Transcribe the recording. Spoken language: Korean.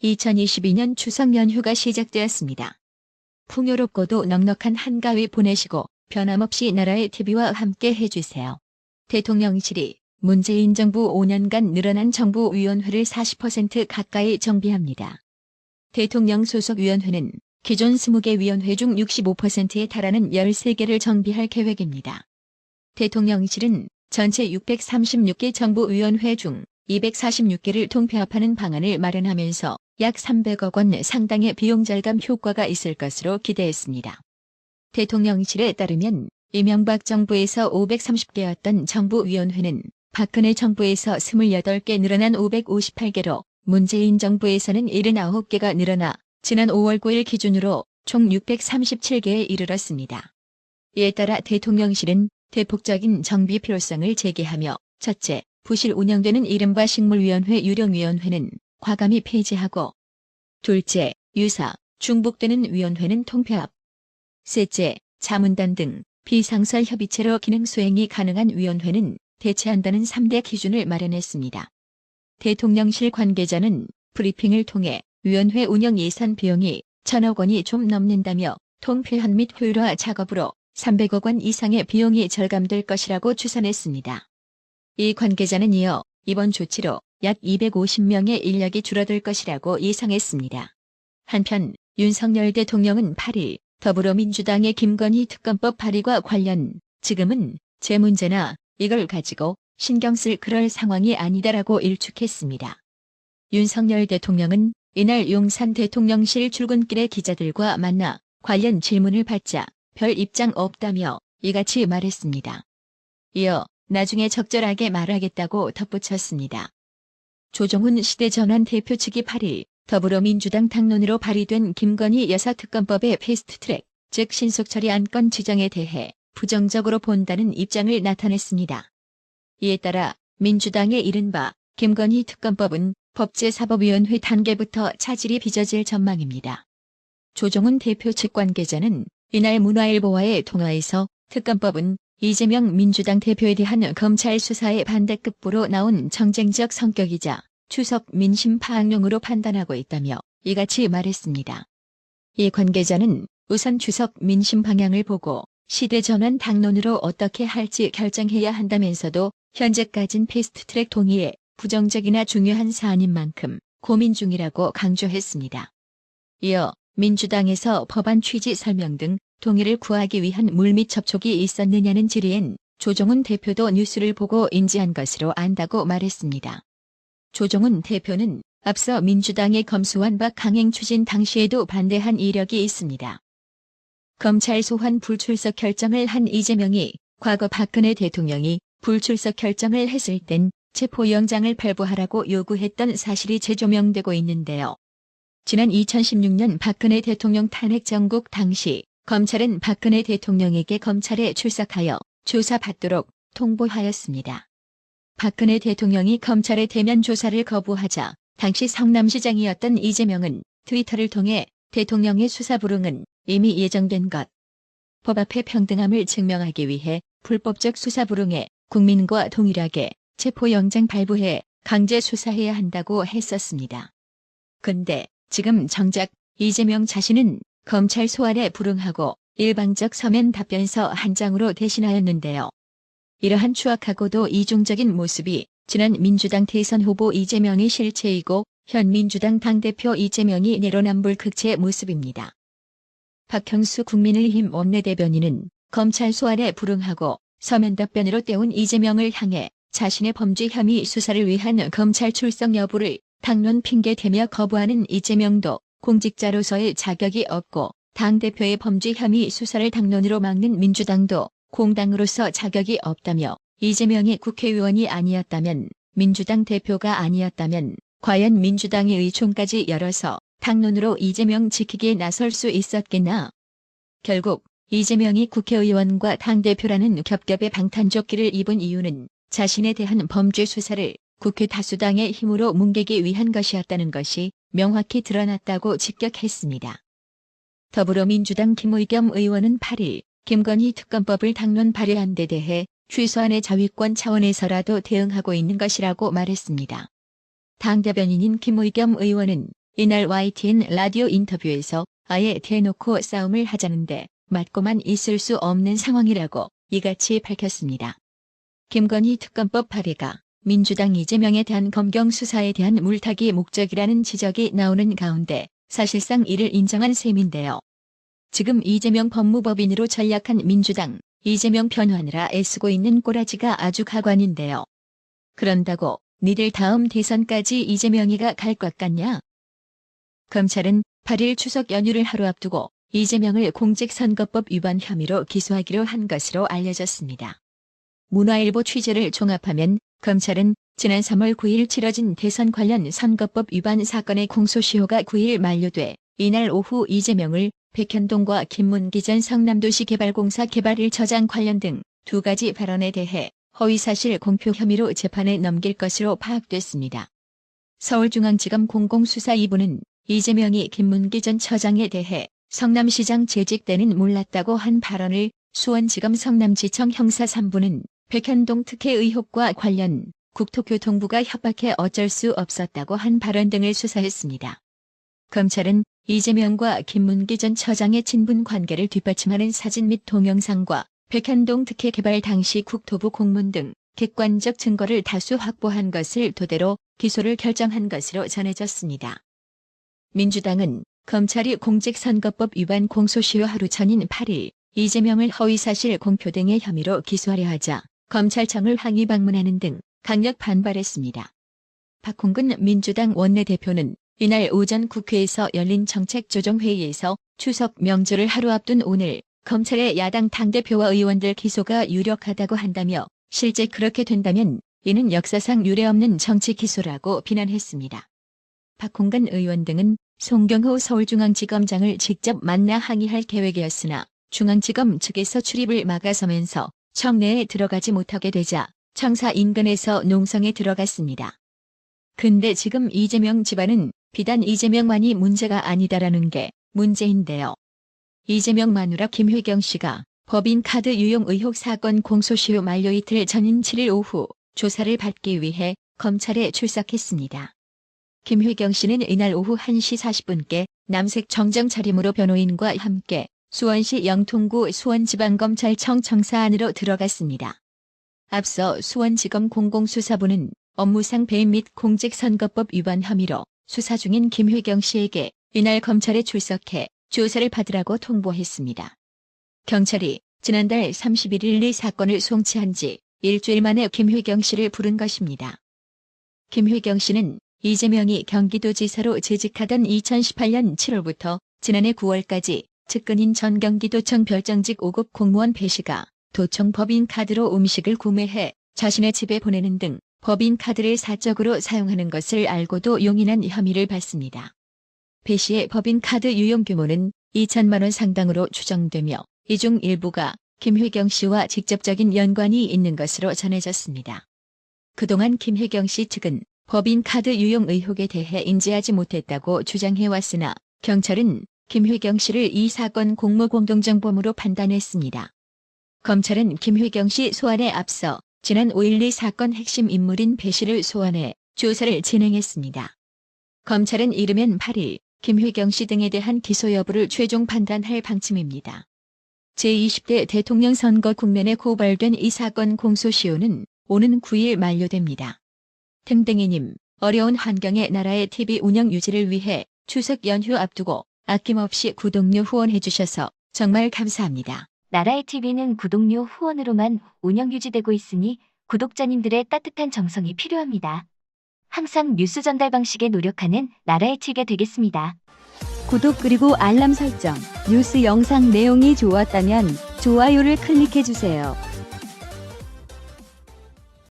2022년 추석 연휴가 시작되었습니다. 풍요롭고도 넉넉한 한가위 보내시고 변함없이 나라의 TV와 함께 해주세요. 대통령실이 문재인 정부 5년간 늘어난 정부위원회를 40% 가까이 정비합니다. 대통령 소속위원회는 기존 20개 위원회 중 65%에 달하는 13개를 정비할 계획입니다. 대통령실은 전체 636개 정부위원회 중 246개를 통폐합하는 방안을 마련하면서 약 300억 원 상당의 비용 절감 효과가 있을 것으로 기대했습니다. 대통령실에 따르면 이명박 정부에서 530개였던 정부위원회는 박근혜 정부에서 28개 늘어난 558개로 문재인 정부에서는 79개가 늘어나 지난 5월 9일 기준으로 총 637개에 이르렀습니다. 이에 따라 대통령실은 대폭적인 정비 필요성을 제기하며 첫째, 부실 운영되는 이른바 식물위원회 유령위원회는 과감히 폐지하고 둘째, 유사, 중복되는 위원회는 통폐합 셋째, 자문단 등 비상설 협의체로 기능 수행이 가능한 위원회는 대체한다는 3대 기준을 마련했습니다. 대통령실 관계자는 브리핑을 통해 위원회 운영 예산 비용이 1,000억 원이 좀 넘는다며 통폐합 및 효율화 작업으로 300억 원 이상의 비용이 절감될 것이라고 추산했습니다. 이 관계자는 이어 이번 조치로 약 250명의 인력이 줄어들 것이라고 예상했습니다. 한편 윤석열 대통령은 8일 더불어민주당의 김건희 특검법 발의과 관련 지금은 제 문제나 이걸 가지고 신경 쓸 그럴 상황이 아니다라고 일축했습니다. 윤석열 대통령은 이날 용산 대통령실 출근길에 기자들과 만나 관련 질문을 받자 별 입장 없다며 이같이 말했습니다. 이어 나중에 적절하게 말하겠다고 덧붙였습니다. 조정훈 시대전환 대표 측이 8일 더불어민주당 당론으로 발의된 김건희 여사 특검법의 패스트트랙, 즉 신속처리 안건 지정에 대해 부정적으로 본다는 입장을 나타냈습니다. 이에 따라 민주당의 이른바 김건희 특검법은 법제사법위원회 단계부터 차질이 빚어질 전망입니다. 조정훈 대표 측 관계자는 이날 문화일보와의 통화에서 특검법은 이재명 민주당 대표에 대한 검찰 수사의 반대급부로 나온 정쟁적 성격이자 추석 민심 파악용으로 판단하고 있다며 이같이 말했습니다. 이 관계자는 우선 추석 민심 방향을 보고 시대전환 당론으로 어떻게 할지 결정해야 한다면서도 현재까진 패스트트랙 동의에 부정적이나 중요한 사안인 만큼 고민 중이라고 강조했습니다. 이어 민주당에서 법안 취지 설명 등 동의를 구하기 위한 물밑 접촉이 있었느냐는 질의엔 조정훈 대표도 뉴스를 보고 인지한 것으로 안다고 말했습니다. 조정훈 대표는 앞서 민주당의 검수완박 강행 추진 당시에도 반대한 이력이 있습니다. 검찰 소환 불출석 결정을 한 이재명이 과거 박근혜 대통령이 불출석 결정을 했을 땐 체포영장을 발부하라고 요구했던 사실이 재조명되고 있는데요. 지난 2016년 박근혜 대통령 탄핵 정국 당시 검찰은 박근혜 대통령에게 검찰에 출석하여 조사받도록 통보하였습니다. 박근혜 대통령이 검찰의 대면 조사를 거부하자 당시 성남시장이었던 이재명은 트위터를 통해 대통령의 수사 불응은 이미 예정된 것. 법 앞에 평등함을 증명하기 위해 불법적 수사 불응에 국민과 동일하게 체포영장 발부해 강제 수사해야 한다고 했었습니다. 근데 지금 정작 이재명 자신은 검찰 소환에 불응하고 일방적 서면 답변서 한 장으로 대신하였는데요. 이러한 추악하고도 이중적인 모습이 지난 민주당 대선 후보 이재명의 실체이고 현 민주당 당대표 이재명이 내로남불 극치의 모습입니다. 박형수 국민의힘 원내대변인은 검찰 소환에 불응하고 서면 답변으로 때운 이재명을 향해 자신의 범죄 혐의 수사를 위한 검찰 출석 여부를 당론 핑계대며 거부하는 이재명도 공직자로서의 자격이 없고 당대표의 범죄 혐의 수사를 당론으로 막는 민주당도 공당으로서 자격이 없다며 이재명이 국회의원이 아니었다면 민주당 대표가 아니었다면 과연 민주당의 의총까지 열어서 당론으로 이재명 지키기에 나설 수 있었겠나. 결국 이재명이 국회의원과 당대표라는 겹겹의 방탄조끼를 입은 이유는 자신에 대한 범죄 수사를 국회 다수당의 힘으로 뭉개기 위한 것이었다는 것이 명확히 드러났다고 직격했습니다. 더불어민주당 김의겸 의원은 8일 김건희 특검법을 당론 발의한 데 대해 최소한의 자위권 차원에서라도 대응하고 있는 것이라고 말했습니다. 당대변인인 김의겸 의원은 이날 YTN 라디오 인터뷰에서 아예 대놓고 싸움을 하자는데 맞고만 있을 수 없는 상황이라고 이같이 밝혔습니다. 김건희 특검법 발의가 민주당 이재명에 대한 검경 수사에 대한 물타기 목적이라는 지적이 나오는 가운데 사실상 이를 인정한 셈인데요. 지금 이재명 법무법인으로 전락한 민주당, 이재명 변호하느라 애쓰고 있는 꼬라지가 아주 가관인데요. 그런다고 니들 다음 대선까지 이재명이가 갈 것 같냐? 검찰은 8일 추석 연휴를 하루 앞두고 이재명을 공직선거법 위반 혐의로 기소하기로 한 것으로 알려졌습니다. 문화일보 취재를 종합하면 검찰은 지난 3월 9일 치러진 대선 관련 선거법 위반 사건의 공소시효가 9일 만료돼 이날 오후 이재명을 백현동과 김문기 전 성남도시개발공사 개발 1처장 관련 등 두 가지 발언에 대해 허위사실 공표 혐의로 재판에 넘길 것으로 파악됐습니다. 서울중앙지검 공공수사 2부는 이재명이 김문기 전 처장에 대해 성남시장 재직 때는 몰랐다고 한 발언을, 수원지검 성남지청 형사 3부는 백현동 특혜 의혹과 관련 국토교통부가 협박해 어쩔 수 없었다고 한 발언 등을 수사했습니다. 검찰은 이재명과 김문기 전 처장의 친분 관계를 뒷받침하는 사진 및 동영상과 백현동 특혜 개발 당시 국토부 공문 등 객관적 증거를 다수 확보한 것을 토대로 기소를 결정한 것으로 전해졌습니다. 민주당은 검찰이 공직선거법 위반 공소시효 하루 전인 8일 이재명을 허위사실 공표 등의 혐의로 기소하려 하자 검찰청을 항의 방문하는 등 강력 반발했습니다. 박홍근 민주당 원내대표는 이날 오전 국회에서 열린 정책조정회의에서 추석 명절을 하루 앞둔 오늘 검찰의 야당 당대표와 의원들 기소가 유력하다고 한다며 실제 그렇게 된다면 이는 역사상 유례없는 정치 기소라고 비난했습니다. 박홍근 의원 등은 송경호 서울중앙지검장을 직접 만나 항의할 계획이었으나 중앙지검 측에서 출입을 막아서면서 청내에 들어가지 못하게 되자 청사 인근에서 농성에 들어갔습니다. 근데 지금 이재명 집안은 비단 이재명만이 문제가 아니다라는 게 문제인데요. 이재명 마누라 김회경 씨가 법인카드 유용 의혹 사건 공소시효 만료 이틀 전인 7일 오후 조사를 받기 위해 검찰에 출석했습니다. 김회경 씨는 이날 오후 1시 40분께 남색 정장 차림으로 변호인과 함께 수원시 영통구 수원지방검찰청 청사 안으로 들어갔습니다. 앞서 수원지검 공공수사부는 업무상 배임 및 공직선거법 위반 혐의로 수사 중인 김회경 씨에게 이날 검찰에 출석해 조사를 받으라고 통보했습니다. 경찰이 지난달 31일 이 사건을 송치한 지 일주일 만에 김회경 씨를 부른 것입니다. 김회경 씨는 이재명이 경기도지사로 재직하던 2018년 7월부터 지난해 9월까지 측근인 전 경기도청 별정직 5급 공무원 배 씨가 도청 법인카드로 음식을 구매해 자신의 집에 보내는 등 법인카드를 사적으로 사용하는 것을 알고도 용인한 혐의를 받습니다. 배 씨의 법인카드 유용 규모는 2천만 원 상당으로 추정되며 이 중 일부가 김회경 씨와 직접적인 연관이 있는 것으로 전해졌습니다. 그동안 김회경 씨 측은 법인카드 유용 의혹에 대해 인지하지 못했다고 주장해왔으나 경찰은 김회경 씨를 이 사건 공무공동정범으로 판단했습니다. 검찰은 김회경 씨 소환에 앞서 지난 5일 이 사건 핵심 인물인 배 씨를 소환해 조사를 진행했습니다. 검찰은 이르면 8일 김회경 씨 등에 대한 기소 여부를 최종 판단할 방침입니다. 제20대 대통령 선거 국면에 고발된 이 사건 공소시효는 오는 9일 만료됩니다. 탱탱이님, 어려운 환경의 나라의 TV 운영 유지를 위해 추석 연휴 앞두고 아낌없이 구독료 후원해주셔서 정말 감사합니다. 나라의 TV는 구독료 후원으로만 운영 유지되고 있으니 구독자님들의 따뜻한 정성이 필요합니다. 항상 뉴스 전달 방식에 노력하는 나라의 TV가 되겠습니다. 구독 그리고 알람 설정, 뉴스 영상 내용이 좋았다면 좋아요를 클릭해주세요.